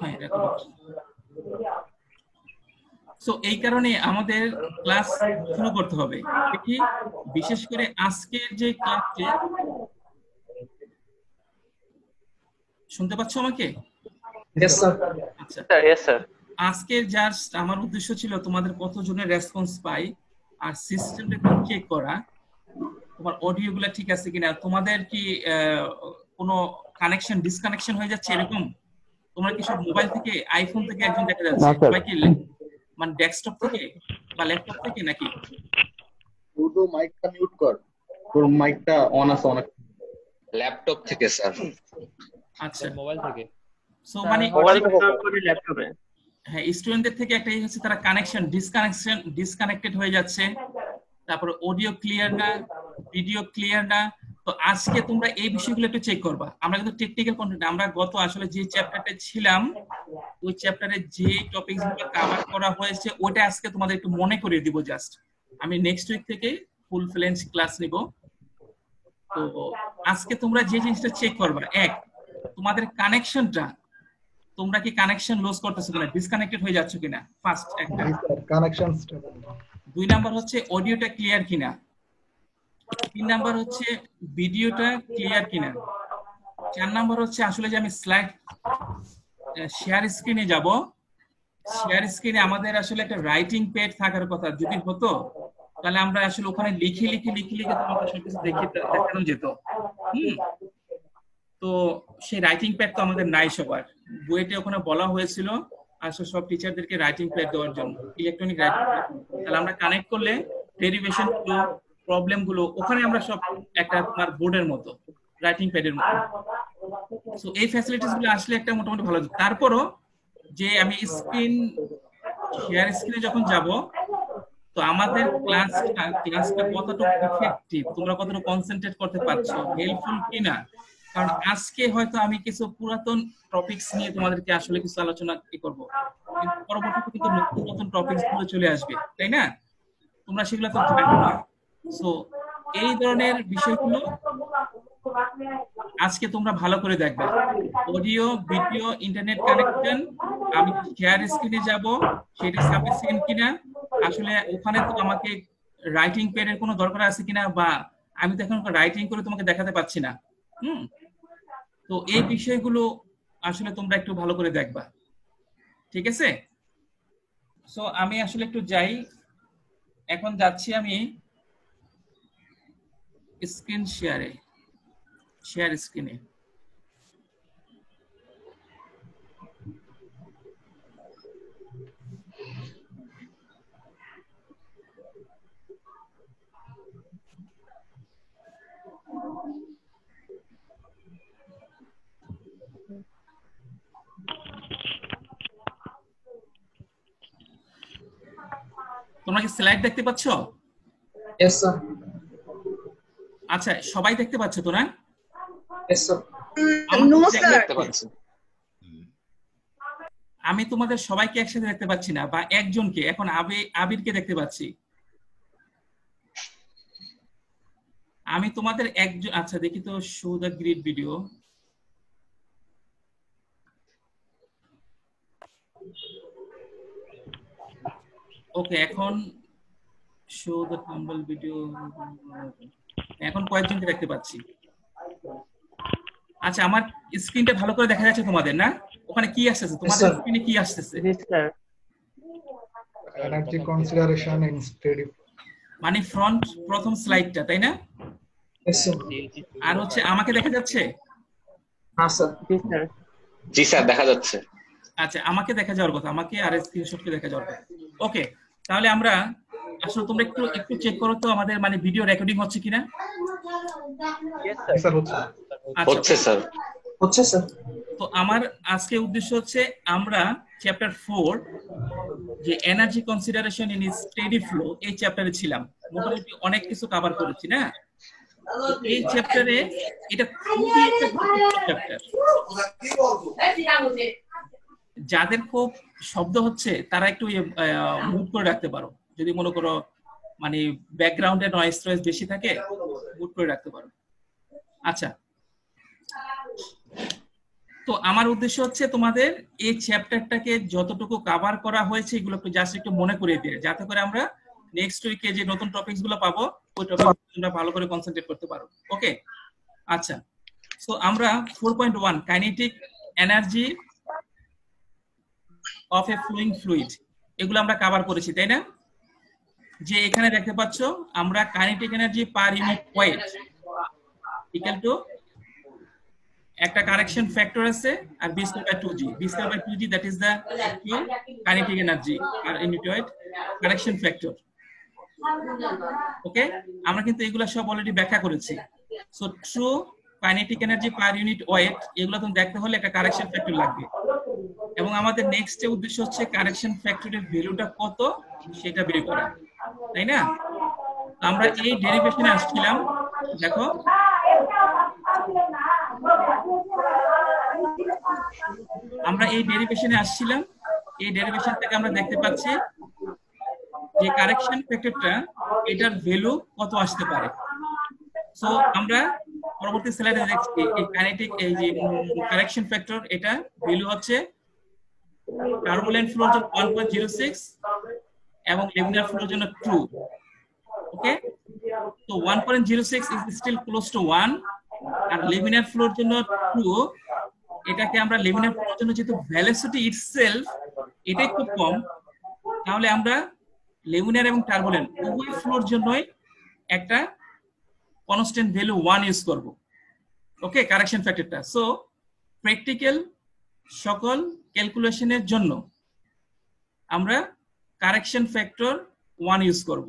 হ্যাঁ record. So এই কারণে আমাদের ক্লাস শুরু করতে হবে। দেখি বিশেষ করে আজকের যে ক্লাসে, শুনতে পাচ্ছ আমাকে? Yes, sir. আচ্ছা, Yes, sir. আজকে জাস্ট আমার উদ্দেশ্য ছিল তোমাদের কতজনের রেসপন্স পাই আর সিস্টেমটা একটু চেক করা, তোমার অডিও গুলা ঠিক আছে কিনা, তোমাদের কি কোনো কানেকশন ডিসকানেকশন হয়ে যাচ্ছে এরকম? তোমরা কি সব মোবাইল থেকে, আইফোন থেকে একজন দেখা যাচ্ছে, সবাই কি মানে ডেস্কটপ থেকে বা ল্যাপটপ থেকে নাকি? তুই মাইকটা মিউট কর, তোর মাইকটা অন আছে অনেক। ল্যাপটপ থেকে স্যার। আচ্ছা, মোবাইল থেকে। সো মানে মোবাইল থেকে ল্যাপটপে। হ্যাঁ, স্টুডেন্টদের থেকে একটা হচ্ছে তারা ডিসকানেক্টেড হয়ে যাচ্ছে, তারপর অডিও ক্লিয়ার না, ভিডিও ক্লিয়ার না। তো আজকে তোমরা এই বিষয়গুলো একটু চেক করবা। আমরা কিন্তু টেকনিক্যাল কন্টেন্ট, আমরা গত আসলে যে চ্যাপ্টারটা ছিলাম ওই চ্যাপ্টারে যে টপিকস গুলো কভার করা হয়েছে ওটা আজকে তোমাদের একটু মনে করিয়ে দিব। জাস্ট আমি নেক্সট উইক থেকে ফুল ফ্লেঞ্জ ক্লাস নিব। তো আজকে তোমরা যে জিনিসটা চেক করবা, এক, তোমাদের কানেকশনটা, তোমরা কি কানেকশন লস করতেছো কিনা, ডিসকানেক্টেড হয়ে যাচ্ছে কিনা, ফার্স্ট একটা। কানেকশন। 2 নাম্বার হচ্ছে অডিওটা ক্লিয়ার কিনা। 3 নাম্বার হচ্ছে ভিডিওটা ক্লিয়ার কিনা। 4 নাম্বার হচ্ছে আসলে যে আমি স্লাইড শেয়ার স্ক্রিনে যাব, শেয়ার স্ক্রিনে আমাদের আসলে একটা রাইটিং প্যাড থাকার কথা। যদি হতো তাহলে আমরা আসলে ওখানে লিখে তোমাদের সবকিছু দেখানো যেত। তো সেই রাইটিং প্যাড তো আমাদের নাই সবার। বইতে ওখানে বলা হয়েছিল আসলে সব টিচারদেরকে রাইটিং প্যাড দেওয়ার জন্য, ইলেকট্রনিক রাইটিং প্যাড। তাহলে আমরা কানেক্ট করলে ডেরিভেশন গুলো, প্রবলেম গুলো ওখানে আমরা সব একটা তোমার বোর্ডের মতো, রাইটিং প্যাডের মতো। সো এই ফ্যাসিলিটিস গুলো আসলে একটা মোটামুটি ভালো। তারপরও যে আমি শেয়ার স্ক্রিনে যখন যাব, তো আমাদের ক্লাসটা কতটুকু ইফেক্টিভ, তোমরা কতটুকু কনসেন্ট্রেট করতে পারছো, হেল্পফুল কিনা। কারণ আজকে হয়তো আমি কিছু পুরাতন টপিকস নিয়ে তোমাদেরকে আসলে কিছু আলোচনা করব, কিন্তু পরবর্তীতে কিন্তু নতুন নতুন টপিকস গুলো চলে আসবে, তাই না? তোমরা সেগুলো তো জানো না। সো এই ধরনের বিষয়গুলো আজকে তোমরা ভালো করে দেখবে। অডিও, ভিডিও, ইন্টারনেট কানেকশন, আমি শেয়ার স্ক্রিনে যাব, সেটা সাফিসিয়েন্ট কিনা, আসলে ওখানে তো আমাকে রাইটিং প্যাডের কোনো দরকার আছে কিনা, বা আমি তো এখন রাইটিং করে তোমাকে দেখাতে পাচ্ছি না। তো এই বিষয়গুলো আসলে তোমরা একটু ভালো করে দেখবা, ঠিক আছে? সো আমি আসলে একটু যাই, এখন যাচ্ছি আমি স্ক্রিন শেয়ার স্ক্রিনে। তোমরা কি স্লাইড দেখতে পাচ্ছ? Yes, sir. আচ্ছা, সবাই দেখতে পাচ্ছ তো না? Yes, sir. No, sir. দেখতে পাচ্ছি। আমি তোমাদের সবাইকে একসাথে দেখতে পাচ্ছি না, বা একজনকে, এখন আবিরকে দেখতে পাচ্ছি। আমি তোমাদের একজন, আচ্ছা দেখি তো, শো দ্য গ্রিড ভিডিও। ওকে, এখন শো দ্য থাম্বনেল ভিডিও, এখন কয়েকজনকে দেখতে পাচ্ছি। আচ্ছা, আমার স্ক্রিনটা ভালো করে দেখা যাচ্ছে তোমাদের না? ওখানে কি আসছে, তোমাদের স্ক্রিনে কি আসছে? Energy consideration in study. মানে ফ্রন্ট প্রথম স্লাইডটা, তাই না? Yes, sir. আর হচ্ছে আমাকে দেখা যাচ্ছে? হ্যাঁ স্যার। জি স্যার, দেখা যাচ্ছে। আচ্ছা, আমাকে দেখা যাওয়ার কথা, আমাকে আর স্ক্রিনশটকে দেখা যাওয়ার কথা। ওকে, তাহলে আমরা আসলে তোমরা একটু চেক করো তো আমাদের মানে ভিডিও রেকর্ডিং হচ্ছে কিনা। স্যার হচ্ছে। হচ্ছে স্যার। হচ্ছে স্যার। তো আমার আজকে উদ্দেশ্য হচ্ছে আমরা চ্যাপ্টার 4 যে energy consideration in steady flow, এই চ্যাপ্টারে ছিলাম। মোটামুটি অনেক কিছু কভার করেছি না এই চ্যাপ্টারে। এটা খুবই একটা গুরুত্বপূর্ণ চ্যাপ্টার। যাদের খুব শব্দ হচ্ছে তারা একটু মুভ করে রাখতে পারো, যদি মনে করো মানে ব্যাকগ্রাউন্ডে নয়েজ বেশি থাকে, মুভ করে রাখতে পারো। আচ্ছা, তো আমার উদ্দেশ্য হচ্ছে তোমাদের এই চ্যাপ্টারটাকে যতটুকু কভার করা হয়েছে এগুলো একটু জাস্ট একটু মনে করিয়ে দিয়ে, যাতে করে আমরা নেক্সট উইকে যে নতুন টপিকস গুলো পাবো ওই টপিক আমরা ভালো করে কনসেন্ট্রেট করতে পারবো। ওকে, আচ্ছা। সো আমরা 4.1 kinetic energy of a flowing fluid এগুলো আমরা কভার করেছি, তাই না? যে এখানে দেখতে পাচ্ছ আমরা kinetic energy per unit weight equal to একটা কারেকশন ফ্যাক্টর আছে আর b square by 2g, b square by 2g that is the actual kinetic energy আর unit weight correction factor. Okay, আমরা কিন্তু এগুলো সব অলরেডি ব্যাখ্যা করেছি। So true kinetic energy per unit weight এগুলো তুমি দেখতে হলে একটা কারেকশন ফ্যাক্টর লাগবে, এবং আমাদের নেক্সট উদ্দেশ্য হচ্ছে কারেকশন ফ্যাক্টরের ভ্যালুটা কত সেটা বের করা, তাই না? আমরা এই ডেরিভেশনে আসছিলাম, দেখো আমরা এই ডেরিভেশনে আসছিলাম, এই ডেরিভেশন থেকে আমরা দেখতে পাচ্ছি যে কারেকশন ফ্যাক্টরটা এটার ভ্যালু কত আসতে পারে। সো আমরা পরবর্তী স্লাইডে দেখছি এই কাইনেটিক এই যে কারেকশন ফ্যাক্টর এটা ভ্যালু হচ্ছে টার্বুলেন্ট ফ্লোর জন্য 1.06 এবং লেমিনার ফ্লোর জন্য 2। ওকে, তো 1.06 ইজ স্টিল ক্লোজ টু 1 আর লেমিনার ফ্লোর জন্য 2, এটাকে আমরা লেমিনার ফ্লোর জন্য যেহেতু ভেলোসিটি ইটসেলফ এটাই খুব কম, তাহলে আমরা লেমিনার এবং টার্বুলেন্ট উভয় ফ্লোর জন্যই একটা কনস্ট্যান্ট ভ্যালু 1 ইউজ করব। ওকে, কারেকশন ফ্যাক্টরটা। সো প্র্যাকটিক্যাল সকল ক্যালকুলেশনের জন্য আমরা কারেকশন ফ্যাক্টর 1 ইউজ করব।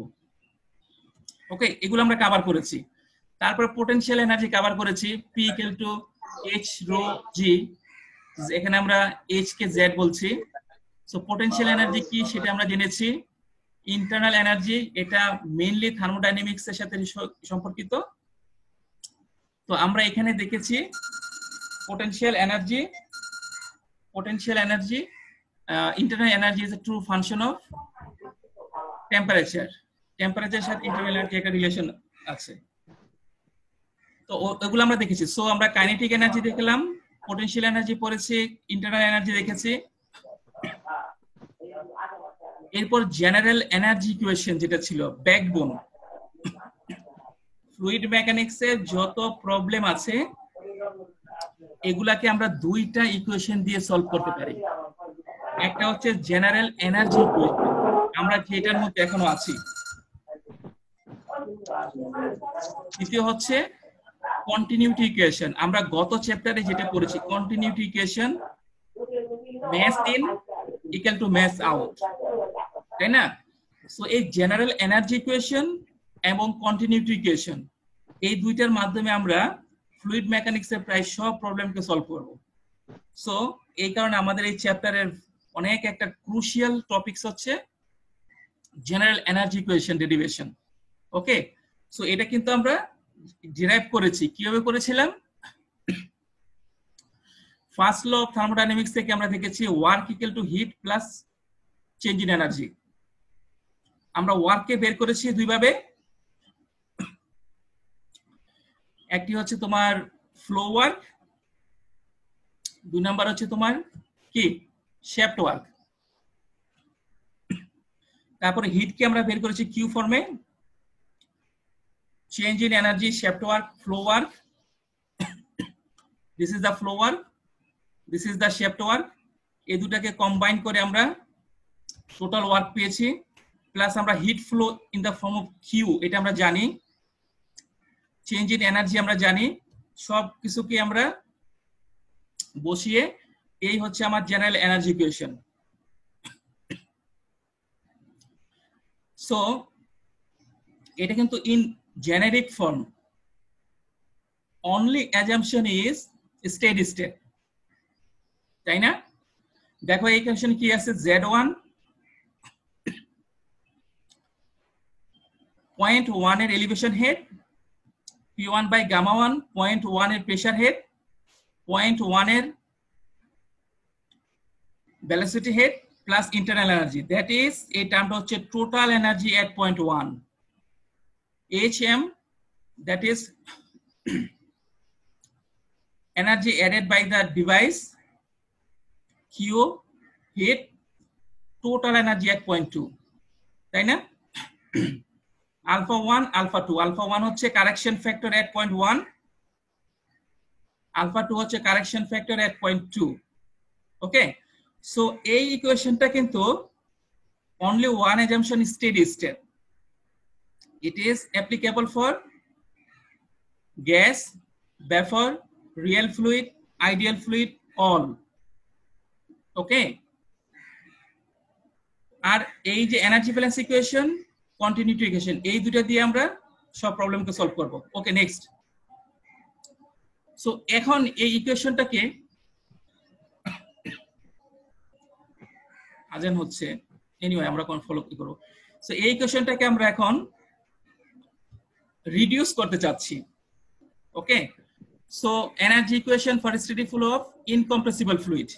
ওকে, এগুলো আমরা কভার করেছি। তারপর পোটেনশিয়াল এনার্জি কভার করেছি, P equal to H rho G, এখানে আমরা H কে Z বলছি। সো পোটেনশিয়াল এনার্জি কি সেটা আমরা জেনেছি। ইন্টারনাল এনার্জি এটা মেইনলি থার্মোডাইনামিক্স এর সাথে সম্পর্কিত। তো আমরা এখানে দেখেছি potential energy internal energy is a true function of temperature সাথে internal energy একটা রিলেশন আছে। তো ওগুলো আমরা দেখেছি। সো আমরা কাইনেটিক এনার্জি দেখলাম, পোটেনশিয়াল এনার্জি পড়েছি, ইন্টারনাল এনার্জি দেখেছি। এরপর জেনারেল এনার্জি ইকুয়েশন যেটা ছিল ব্যাকবোন, ফ্লুইড মেকানিক্সে যত প্রবলেম আছে এগুলাকে আমরা দুইটা ইকুয়েশন দিয়ে সলভ করতে পারি। একটা হচ্ছে জেনারেল এনার্জি ইকুয়েশন, আমরা যেটার মধ্যে এখনো আছি। দ্বিতীয় হচ্ছে কন্টিনিউটি ইকুয়েশন, আমরা গত চ্যাপ্টারে যেটা পড়েছি continuity equation, mass in equal to mass out, তাই না? সো এই জেনারেল এনার্জি ইকুয়েশন এবং কন্টিনিউটি ইকুয়েশন এই দুইটার মাধ্যমে আমরা ফ্লুইড মেকানিক্সের প্রায় সব প্রবলেমকে সলভ করব। সো এই কারণে আমাদের এই চ্যাপ্টারের অনেক একটা ক্রুশিয়াল টপিকস হচ্ছে জেনারেল এনার্জি ইকুয়েশন ডেরিভেশন। ওকে, সো এটা কিন্তু আমরা ডিরাইভ করেছি। কিভাবে করেছিলাম? ফার্স্ট ল অফ থার্মোডাইনামিক্স থেকে আমরা দেখেছি work equal to heat plus change in energy. আমরা ওয়ার্ককে বের করেছি দুই ভাবে, একটি হচ্ছে তোমার ফ্লো ওয়ার্ক, দুই নাম্বার হচ্ছে তোমার কি শ্যাফট ওয়ার্ক। তারপরে হিটকে আমরা বের করেছি কিউ ফর্মে, change in energy shaft work flow work, this is the flow work, this is the shaft work. এই দুটাকে কম্বাইন করে আমরা টোটাল ওয়ার্ক পেয়েছি। প্লাস আমরা heat flow in the form of Q এটা আমরা জানি, চেঞ্জ ইন এনার্জি আমরা জানি, সব কিছুকে আমরা বসিয়ে এই হচ্ছে আমার জেনারেল এনার্জি ইকুয়েশন। সো এটা কিন্তু in generic form, only assumption is steady state, তাই না? দেখো এই ইকুয়েশন কি আছে, Z1 0.1 এর elevation head, P1 by gamma 1 0.1 এর প্রেসার হেড, 0.1 এর velocity head plus internal energy, that is এই টার্মটা হচ্ছে total energy at 0.1, HM that is energy added by the device Q heat total energy at point 2, তাই না? alpha 1 alpha 2, alpha 1 হচ্ছে correction factor at point 1, alpha 2 হচ্ছে correction factor at point 2. Okay, so এই ইকুয়েশনটা কিন্তু only one assumption is steady state. It is applicable for gas, vapor, real fluid, ideal fluid, all. Okay, আর এই যে energy balance equation, continuity equation, এই দুটো দিয়ে আমরা সব প্রবলেমকে সলভ করব। ওকে, নেক্সট। সো এখন এই ইকুয়েশনটাকে আজান হচ্ছে, এনিওয়ে আমরা কোন ফলো কি করব। সো এই ইকুয়েশনটাকে আমরা এখন রিডিউস করতে চাচ্ছি। Okay, so energy equation for steady flow of incompressible fluid.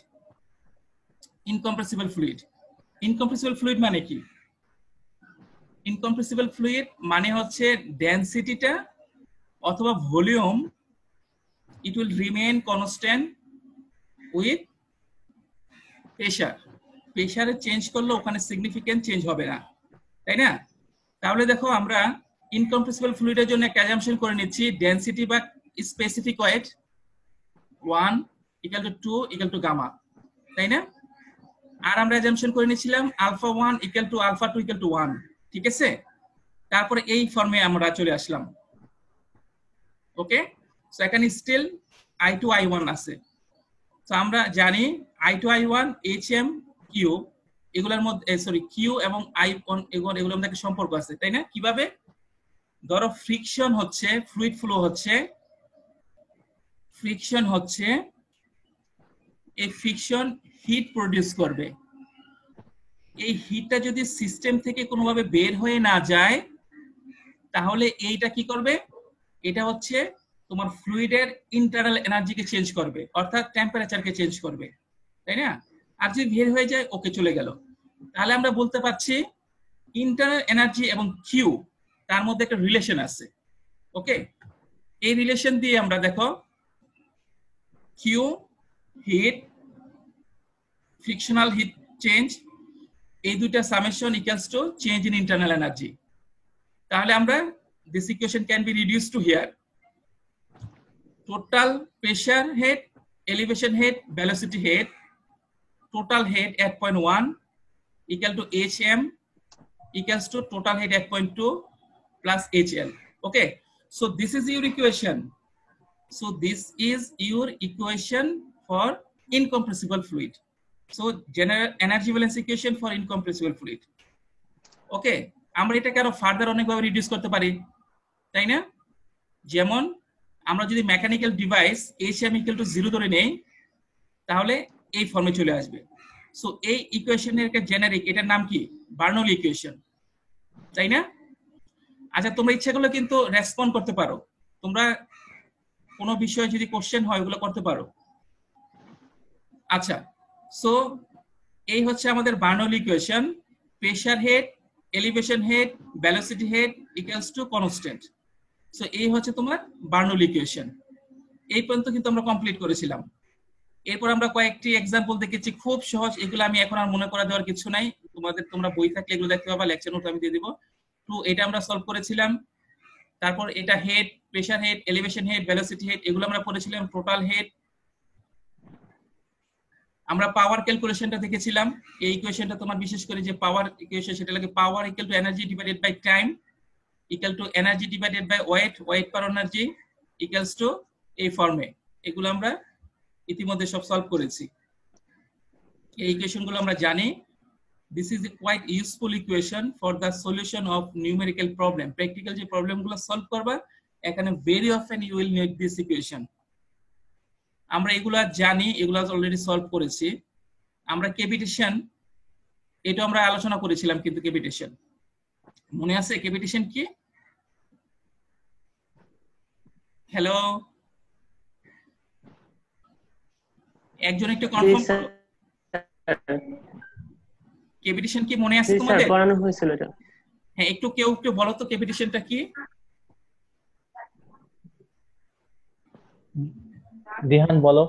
Incompressible fluid, incompressible fluid মানে কি? ইনকম্প্রেসিবল ফ্লুইড মানে হচ্ছে ডেনসিটিটা অথবা volume it will remain constant with pressure. প্রেসারে চেঞ্জ করলে ওখানে সিগনিফিক্যান্ট চেঞ্জ হবে না, তাই না? তাহলে দেখো আমরা ইনকম্প্রেসিবল ফ্লুইডের জন্য একটা অ্যাজাম্পশন করে নিচ্ছি, ডেনসিটি বা specific weight 1 equal to 2 equal to gamma, তাই না? আর আমরা অ্যাজাম্পশন করে নিয়েছিলাম alpha 1 equal to alpha 2 equal to 1, ঠিক আছে? তারপরে এই ফর্মে আমরা চলে আসলাম। ওকে, সো এখানে স্টিল I2 I1 আছে। সো আমরা জানি I2 I1 HM Q এগুলোর মধ্যে সরি Q এবং I1 এগুলোর মধ্যে একটা সম্পর্ক আছে, তাই না? কিভাবে? ধরো ফ্রিকশন হচ্ছে, ফ্লুইড ফ্লো হচ্ছে, ফ্রিকশন হচ্ছে, এই ফ্রিকশন হিট প্রডিউস করবে। এই হিটটা যদি সিস্টেম থেকে কোনোভাবে বের হয়ে না যায় তাহলে এইটা কি করবে? এটা হচ্ছে তোমার ফ্লুইডের ইন্টারনাল এনার্জিকে চেঞ্জ করবে, অর্থাৎ টেম্পারেচারকে চেঞ্জ করবে, তাই না? আর যদি বের হয়ে যায় ওকে চলে গেল। তাহলে আমরা বলতে পারছি ইন্টারনাল এনার্জি এবং কিউ তার মধ্যে একটা রিলেশন আছে। ওকে, এই রিলেশন দিয়ে আমরা দেখো Q heat, frictional heat change, এই দুইটা summation equals to change in internal energy. তাহলে আমরা this equation can be reduced to here total pressure head, elevation head, velocity head, total head at point 1 equal to HM equals to total head at point 2 plus HL. Okay, so this is your equation. So this is your equation for incompressible fluid. So general energy balance equation for incompressible fluid. Okay, আমরা এটাকে আরো further অনেকভাবে reduce করতে পারি, তাই না? যেমন আমরা যদি mechanical device HM equal to 0 ধরে নেই তাহলে এই ফর্মে চলে আসবে। সো এই ইকুয়েশনের একটা জেনারিক, এটার নাম কি? বার্নৌলি ইকুয়েশন, তাই না? আচ্ছা, তোমরা ইচ্ছা করলে কিন্তু রেসপন্ড করতে পারো, তোমরা কোনো বিষয়ে যদি কোশ্চেন হয় ওগুলো করতে পারো। আচ্ছা, সো এই হচ্ছে আমাদের Bernoulli equation, pressure head, elevation head, velocity head equals to constant. So এই হচ্ছে তোমার বার্নৌলি ইকুয়েশন। এই পর্যন্ত কিন্তু আমরা কমপ্লিট করেছিলাম। এরপর আমরা কয়েকটি এক্সাম্পল দেখেছি, খুব সহজ, এগুলো আমি এখন আর মনে করা দেওয়ার কিছু নাই, তোমরা বই থাকলে এগুলো দেখতে পাবা, লেকচার নোট আমি দিয়ে দিব। তো এটা আমরা সলভ করেছিলাম। তারপর এটা head, pressure head, elevation head, velocity head এগুলো আমরা পড়েছিলাম, টোটাল হেড। আমরা পাওয়ার ক্যালকুলেশনটা দেখেছিলাম। এই ইকুয়েশনটা তোমার বিশেষ করে যে পাওয়ার ইকুয়েশন, সেটা লাগে power equal to energy divided by time equal to energy divided by weight, weight per energy equals to এই ফর্মে। এগুলো আমরা ইতিমধ্যে সব সলভ করেছি। এই ইকুয়েশনগুলো আমরা জানি। This is a quite useful equation for the solution of numerical problem. Practical যে প্রবলেমগুলো সলভ করবা এখানে very often you will need this equation. আমরা এগুলো জানি, এগুলো অলরেডি সলভ করেছি। আমরা ক্যাভিটেশন, এটা আমরা আলোচনা করেছিলাম, কিন্তু ক্যাভিটেশন মনে আছে? ক্যাভিটেশন কি? হ্যালো, একজন একটু কনফার্ম করো, ক্যাভিটেশন কি মনে আছে তোমাদের? স্যার পড়ানো হয়েছিল এটা। হ্যাঁ, একটু কেউ একটু বলো তো ক্যাভিটেশনটা কি? দিহান বলো।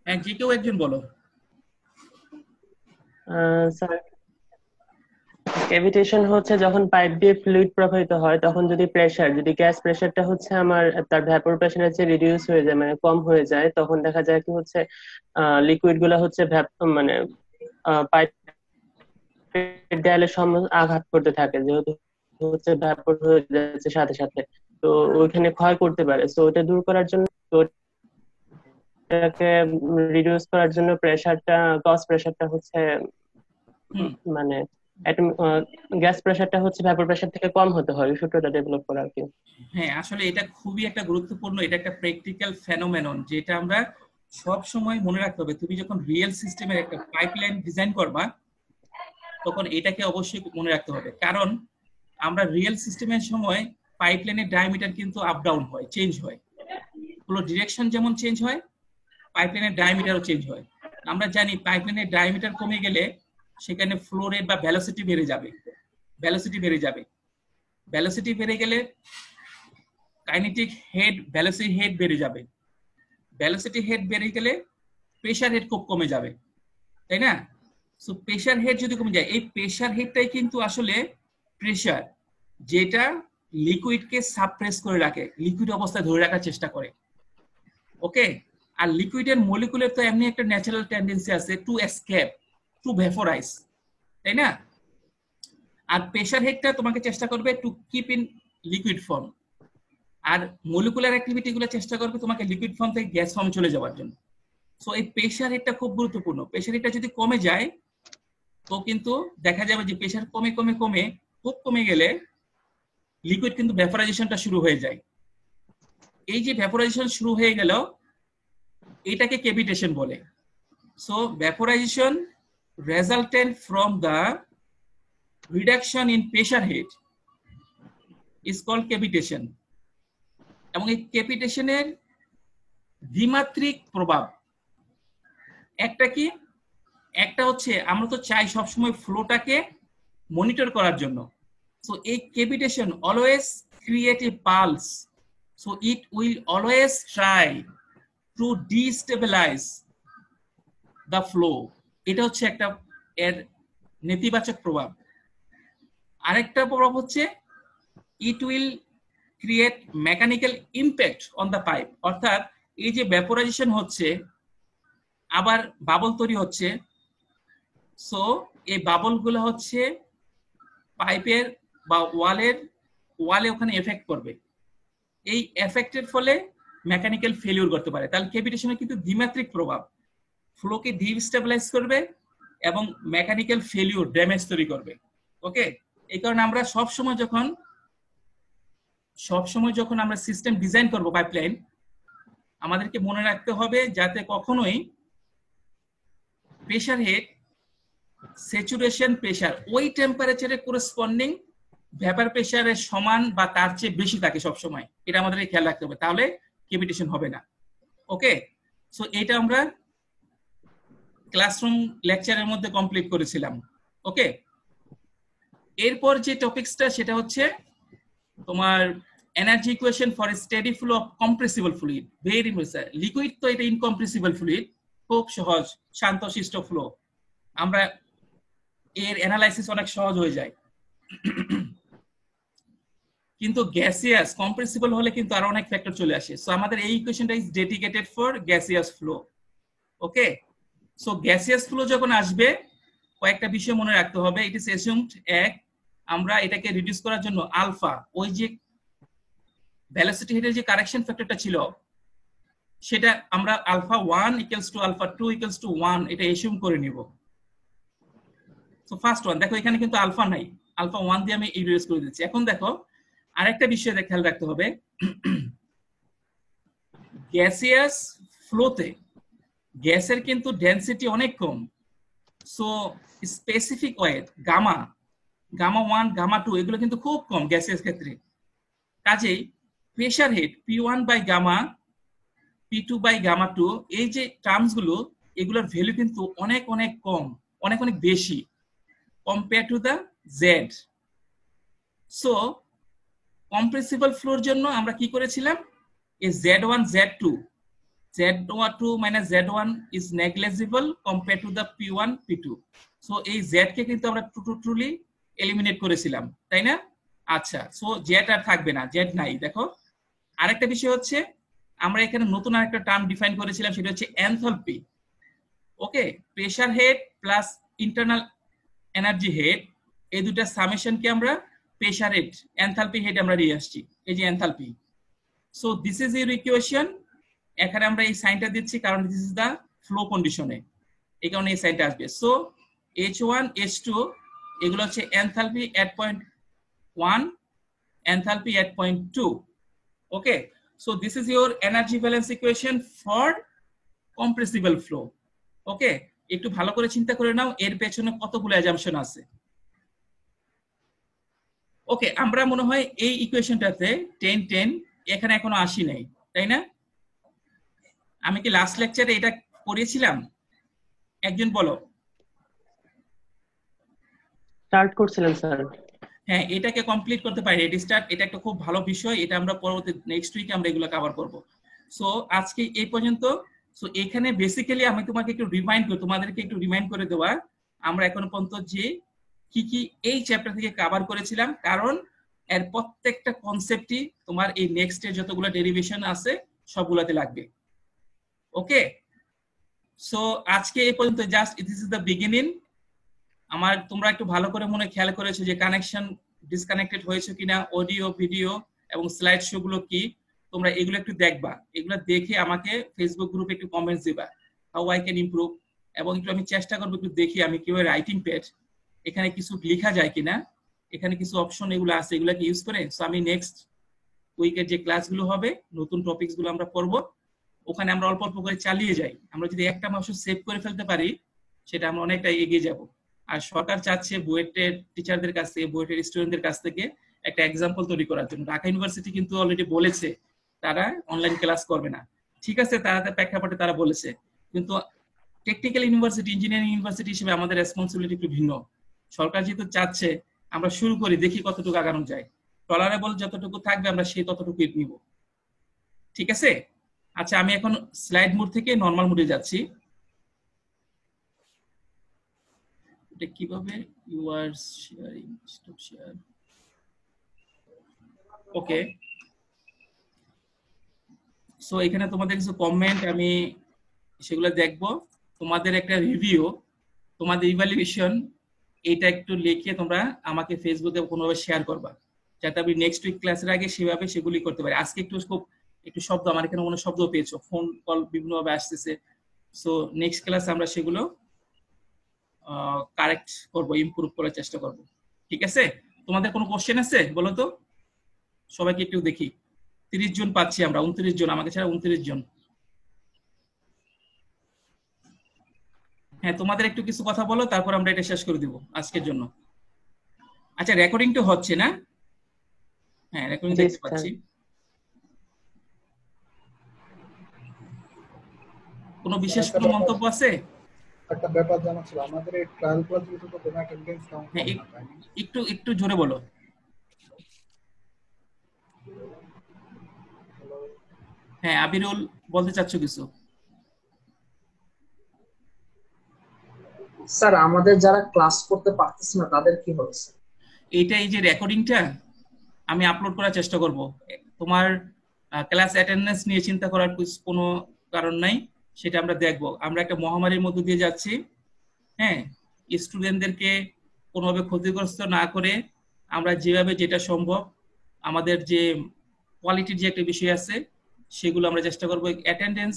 হ্যাঁ, যে কেউ একজন বলো। স্যার, ক্যাভিটেশন হচ্ছে যখন পাইপ দিয়ে ফ্লুইড প্রবাহিত হয় তখন যদি গ্যাস প্রেসারটা হচ্ছে আমার তার ভ্যাপর প্রেসারের চেয়ে রিডিউস হয়ে যায়, মানে কম হয়ে যায়, তখন দেখা যায় কি হচ্ছে লিকুইড গুলা হচ্ছে মানে পাইপ দেয়ালের আঘাত করতে থাকে, যেহেতু হচ্ছে ভ্যাপর হয়ে যাচ্ছে সাথে সাথে, তো ওইখানে ক্ষয় করতে পারে। তো ওটা দূর করার জন্য, তো ওটাকে রিডিউস করার জন্য গস প্রেসারটা হচ্ছে হুম। মানে গ্যাস প্রেসারটা হচ্ছে ভ্যাপর প্রেসার থেকে কম হতে হয়, এই সূত্রটা ডেভেলপ করা আর কি। হ্যাঁ, আসলে এটা খুবই একটা গুরুত্বপূর্ণ, এটা একটা প্র্যাকটিক্যাল ফেনোমেনন যেটা আমরা সব সময় মনে রাখতে হবে। তুমি যখন রিয়েল সিস্টেমের একটা পাইপলাইন ডিজাইন করবা তখন এটাকে অবশ্যই মনে রাখতে হবে, কারণ আমরা রিয়েল সিস্টেমের সময় পাইপলাইনের ডায়ামিটার কিন্তু আপ ডাউন হয়, চেঞ্জ হয়। ফ্লো ডিরেকশন যেমন চেঞ্জ হয়, পাইপলাইনের ডায়ামিটারও চেঞ্জ হয়। আমরা জানি পাইপলাইনের ডায়ামিটার কমে গেলে সেখানে ফ্লো রেট বা ভেলোসিটি বেড়ে যাবে, ভেলোসিটি বেড়ে যাবে। ভেলোসিটি বেড়ে গেলে কাইনেটিক হেড, ভেলোসিটি হেড বেড়ে যাবে। ভেলোসিটি হেড বেড়ে গেলে প্রেসার হেড খুব কমে যাবে, তাই না? সো প্রেসার হেড যদি কমে যায়, এই প্রেসার হেডটাই কিন্তু আসলে প্রেসার যেটা লিকুইডকে সাপ্রেস করে রাখে, লিকুইড অবস্থায় ধরে রাখার চেষ্টা করে। ওকে, আর লিকুইডের মলিকুলের তো এমনি একটা ন্যাচারাল টেন্ডেন্সি আছে টু এসকেপ, টু ভেপোরাইজ, তাই না? আর প্রেসার হেডটা তোমাকে চেষ্টা করবে to keep in liquid form, আর মলিকুলার অ্যাক্টিভিটি গুলো চেষ্টা করবে তোমাকে লিকুইড ফর্ম থেকে গ্যাস ফর্মে চলে যাওয়ার জন্য। সো এই প্রেসার হেডটা খুব গুরুত্বপূর্ণ। প্রেসার হেডটা যদি কমে যায় তো কিন্তু দেখা যাবে যে প্রেসার কমে কমে কমে খুব কমে গেলে লিকুইড কিন্তু ভ্যাপোরাইজেশনটা শুরু হয়ে যায়। এই যে ভ্যাপোরাইজেশন শুরু হয়ে গেল এটাকে ক্যাভিটেশন বলে। So vaporization resultant from the reduction in pressure head is called cavitation. এবং এই ক্যাভিটেশনের দ্বিমাত্রিক প্রভাব একটা কি, একটা হচ্ছে আমরা তো চাই সবসময় ফ্লোটাকে মনিটর করার জন্য। সো এই cavitation always create a pulse, so it will always try to destabilise the flow. এটা হচ্ছে একটা এর নেতিবাচক প্রভাব। আরেকটা প্রভাব হচ্ছে it will create mechanical impact on the pipe, অর্থাৎ এই যে ভ্যাপোরাইজেশন হচ্ছে আবার বাবল তৈরি হচ্ছে, সো এই বাবল গুলো হচ্ছে পাইপের বা ওয়ালে ওখানে এফেক্ট করবে। এই এফেক্টের ফলে মেকানিক্যাল ফেলিউর করতে পারে। তাহলে ক্যাভিটেশনের কিন্তু দ্বিমাত্রিক প্রভাব, ফ্লোকে ডিস্টেবিলাইজ করবে এবং মেকানিক্যাল ফেলিউর, ড্যামেজ তৈরি করবে। ওকে, এই কারণে আমরা সবসময় যখন আমরা সিস্টেম ডিজাইন করব পাইপলাইন, আমাদেরকে মনে রাখতে হবে যাতে কখনোই প্রেসার হেড স্যাচুরেশন প্রেসার ওই টেম্পারেচারে করেসপন্ডিং ভেপার প্রেসারের সমান বা তার চেয়ে বেশি থাকে সবসময়। এটা আমাদেরকে খেয়াল রাখতে হবে, তাহলে ক্যাভিটেশন হবে না। ওকে, সো এটা আমরা ক্লাসরুম লেকচারের মধ্যে কমপ্লিট করেছিলাম। ওকে, এরপর যে টপিকসটা সেটা হচ্ছে তোমার energy equation for steady flow of compressible fluid. Very liquid তো এটা ইনকম্প্রেসিবল ফ্লুইড, খুব সহজ শান্তশিষ্ট ফ্লো, আমরা এর অ্যানালাইসিস অনেক সহজ হয়ে যায়। কিন্তু গ্যাসিয়াস কম্প্রেসিবল হলে কিন্তু আরো অনেক ফ্যাক্টর চলে আসে। সো আমাদের এই ইকুয়েশনটা is dedicated for gaseous flow. Okay, so gaseous flow যখন আসবে কয়েকটা বিষয় মনে রাখতে হবে। ইট ইজ অ্যাসিউমড আমরা এটাকে রিডিউস করার জন্য আলফা, ওই যে ভেলোসিটি হেডের যে কারেকশন ফ্যাক্টরটা ছিল সেটা আমরা alpha 1 equals to alpha 2 equals to 1 এটা অ্যাসিউম করে নিব। সো ফার্স্ট ওয়ান দেখো, এখানে কিন্তু আলফা নাই, আলফা 1 দিয়ে আমি ইরেজ করে দিচ্ছি। এখন দেখো আরেকটা বিষয় খেয়াল রাখতে হবে, গ্যাসিয়াস ফ্লোতে গ্যাসের কিন্তু ডেনসিটি অনেক কম। So specific weight gamma 1 gamma 2 এগুলো কিন্তু খুব কম গ্যাসিয়াস ক্ষেত্রে। কাজেই pressure head P1 by gamma, P2 by gamma 2 এই যে টার্মস গুলো এগুলোর ভ্যালু কিন্তু অনেক অনেক কম, অনেক অনেক বেশি compare to the Z. So compressible ফ্লোর জন্য আমরা কি করেছিলাম, এই Z1 Z2 Z2 minus Z1 is negligible compared to the P1 P2. So এই Z কে কিন্তু আমরা ট্রুলি এলিমিনেট করেছিলাম, তাই না? আচ্ছা, সো Z আর থাকবে না, Z নাই। দেখো আরেকটা বিষয় হচ্ছে আমরা এখানে নতুন আরেকটা টার্ম ডিফাইন করেছিলাম, সেটা হচ্ছে enthalpy. Okay, pressure head plus internal energy head, এই দুটা সামেশনকে আমরা প্রেসার হেড এনথালপি হেড আমরা নিয়ে আসছি, এই যে enthalpy. So this is your equation. এখানে আমরা এই সাইনটা দিচ্ছি কারণ দিস ইজ দা ফ্লো কন্ডিশনে, এই কারণে এই সাইনটা আসবে। সো H1 H2 এগুলো হচ্ছে enthalpy at point 1, enthalpy at point 2। Okay, so this is your energy balance equation for compressible flow. Okay, একটু ভালো করে চিন্তা করে নাও এর পেছনে কতগুলো অ্যাজাম্পশন আছে। ওকে, আমরা মনে হয় এই ইকুয়েশনটাতে 10 10 এখানে এখনো আসি নাই, তাই না? আমি কি লাস্ট লেকচারে এটা পড়িয়েছিলাম? একজন বলো। স্টার্ট করছিলেন স্যার। হ্যাঁ, এটাকে কমপ্লিট করতে পারি, রেডি স্টার্ট, এটা একটা খুব ভালো বিষয়, এটা আমরা পরবর্তী নেক্সট উইকে আমরা এগুলো কভার করব। সো আজকে এই পর্যন্ত। সো এখানে বেসিক্যালি আমি তোমাকে একটু তোমাদেরকে একটু রিমাইন্ড করে দেওয়া আমরা এখনো পর্যন্ত যে কি কি এই চ্যাপ্টার থেকে কভার করেছিলাম, কারণ এর প্রত্যেকটা কনসেপ্টই তোমার এই নেক্সট এর যতগুলো ডেরিভেশন আছে সবগুলোতে লাগবে। ওকে, সো আজকে এই পর্যন্ত, just this is the beginning. আমার তোমরা একটু ভালো করে মনে খেয়াল করেছো যে কানেকশন ডিসকানেক্টেড হয়েছে কিনা, অডিও ভিডিও এবং স্লাইড শো গুলো কি, তোমরা এগুলো একটু দেখবা, এগুলো দেখে আমাকে ফেসবুক গ্রুপে একটু কমেন্টস দিবা হাউ আই ক্যান ইমপ্রুভ, এবং একটু আমি চেষ্টা করবো একটু দেখি আমি কিভাবে রাইটিং প্যাড এখানে কিছু লেখা যায় কিনা, এখানে কিছু অপশন এগুলো আছে এগুলোকে ইউজ করে। সো আমি নেক্সট উইকের যে ক্লাসগুলো হবে, নতুন টপিকস গুলো আমরা পড়বো, ওখানে আমরা অল্প অল্প করে চালিয়ে যাই। আমরা যদি একটা মাস সেভ করে ফেলতে পারি সেটা আমরা অনেকটা এগিয়ে যাব। আর সরকার চাচ্ছে বুয়েটের টিচারদের কাছ থেকে, বুয়েটের স্টুডেন্টদের কাছ থেকে একটা এক্সাম্পল তৈরি করার জন্য। ঢাকা ইউনিভার্সিটি কিন্তু অলরেডি বলেছে তারা অনলাইন ক্লাস করবে না, ঠিক আছে, তারা প্রেক্ষাপটে তারা বলেছে, কিন্তু টেকনিক্যাল ইউনিভার্সিটি, ইঞ্জিনিয়ারিং ইউনিভার্সিটি হিসেবে আমাদের রেসপন্সিবিলিটি একটু ভিন্ন। সরকার যেহেতু চাচ্ছে আমরা শুরু করি, দেখি কতটুকু আগানো যায়, টলারেবল যতটুকু থাকবে আমরা সেই ততটুকু নিব, ঠিক আছে? আচ্ছা, আমি এখন স্লাইড মোড থেকে নরমাল মোডে যাচ্ছি। এটা কিভাবে you are sharing, stop share. Okay, so এখানে তোমাদের কিছু কমেন্ট আমি সেগুলো দেখবো, তোমাদের একটা রিভিউ, তোমাদের ইভালুয়েশন, এটা একটু লিখে তোমরা আমাকে ফেসবুকে কোনোভাবে শেয়ার করবা, যাতে আমি নেক্সট উইক ক্লাসের আগে সেভাবে সেগুলি করতে পারি। আজকে একটু শব্দ, আমার এখানে কোনো শব্দ পেয়েছো, ফোন কল বিভিন্নভাবে আসতেছে। সো নেক্সট ক্লাসে আমরা সেগুলো কারেক্ট করব, ইমপ্রুভ করার চেষ্টা করব, ঠিক আছে? তোমাদের কোনো কোশ্চেন আছে বলো তো, সবাইকে একটু দেখি। 30 জন পাচ্ছি আমরা, 29 জন, আমাকে ছাড়া 29 জন। হ্যাঁ, তোমাদের একটু কিছু কথা বলো, তারপর আমরা এটা শেষ করে দিব আজকের জন্য। আচ্ছা, রেকর্ডিং তো হচ্ছে না? হ্যাঁ, রেকর্ডিং দেখতে পাচ্ছি। কোনো বিশেষ কোনো মন্তব্য আছে? একটা ব্যাপার জানা ছিল, আমাদের এই ট্রায়াল ক্লাসগুলো তো কোনো অ্যাটেন্ডেন্স কাউন্ট হ্যাঁ, করে না। একটু জোরে বলো। হ্যাঁ, আবিরুল বলতে চাচ্ছ কিছু? স্যার, আমাদের যারা ক্লাস করতে পারতেছে না তাদের কি হচ্ছে? এইটা, এই যে রেকর্ডিংটা আমি আপলোড করার চেষ্টা করব। তোমার ক্লাস অ্যাটেন্ডেন্স নিয়ে চিন্তা করার কোনো কারণ নাই, সেটা আমরা দেখব। আমরা একটা মহামারীর মধ্য দিয়ে যাচ্ছি, হ্যাঁ, স্টুডেন্টদেরকে কোনোভাবে ক্ষতিগ্রস্ত না করে আমরা যেভাবে যেটা সম্ভব আমাদের যে কোয়ালিটির যে একটা বিষয় আছে সেগুলো আমরা চেষ্টা করব। অ্যাটেন্ডেন্স,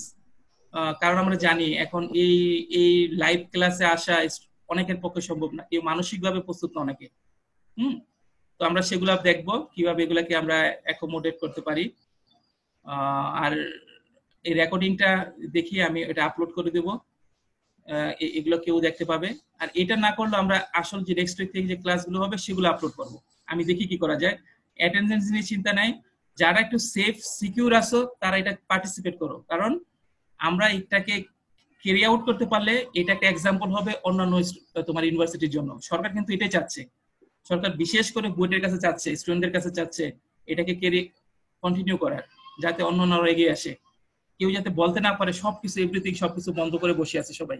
কারণ আমরা জানি এখন এই লাইভ ক্লাসে আসা অনেকের পক্ষে সম্ভব না, কেউ মানসিকভাবে প্রস্তুত না অনেকে। তো আমরা সেগুলো দেখবো কিভাবে এগুলাকে আমরা অ্যাকোমোডেট করতে পারি। আর এই রেকর্ডিংটা দেখিয়ে আমি এটা আপলোড করে দেব, এগুলো কেউ দেখতে পাবে। আর এটা না করলে আমরা আসল যে নেক্সট উইক থেকে যে ক্লাসগুলো হবে সেগুলো আপলোড করব। আমি দেখি কি করা যায়। অ্যাটেন্ডেন্স নিয়ে চিন্তা নাই, যারা একটু সেফ সিকিউর আছো তারা এটা পার্টিসিপেট করো, কারণ আমরা এটাকে ক্যারি আউট করতে পারলে এটা একটা এক্সাম্পল হবে অন্যান্য তোমার ইউনিভার্সিটির জন্য। সরকার কিন্তু এটাই চাচ্ছে, সরকার বিশেষ করে বুয়েটের কাছে চাচ্ছে, স্টুডেন্টদের কাছে চাচ্ছে এটাকে কন্টিনিউ করার। যাতে অন্যান্যরা এগিয়ে আসে। কেউ যাতে বলতে না পারে সবকিছু এভরিথিং সবকিছু বন্ধ করে বসে আছে সবাই।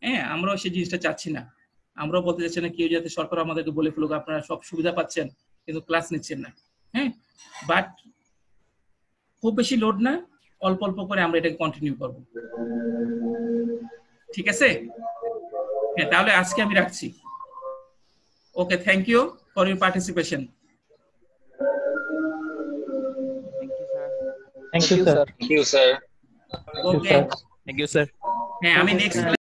হ্যাঁ, আমরাও সেই জিনিসটা চাচ্ছি না। আমরাও বলতে চাচ্ছি না কেউ যাতে সরকার আমাদেরকে বলে ফেলুক আপনারা সব সুবিধা পাচ্ছেন কিন্তু ক্লাস নিচ্ছেন না। হ্যাঁ, বাট খুব বেশি লোড না, অল্প অল্প করে আমরা এটাকে কন্টিনিউ করব। ঠিক আছে? হ্যাঁ, তাহলে আজকে আমি রাখছি। Okay, thank you for your participation. Thank you sir. Thank you sir. Okay, thank you sir. হ্যাঁ, আমি নেক্সট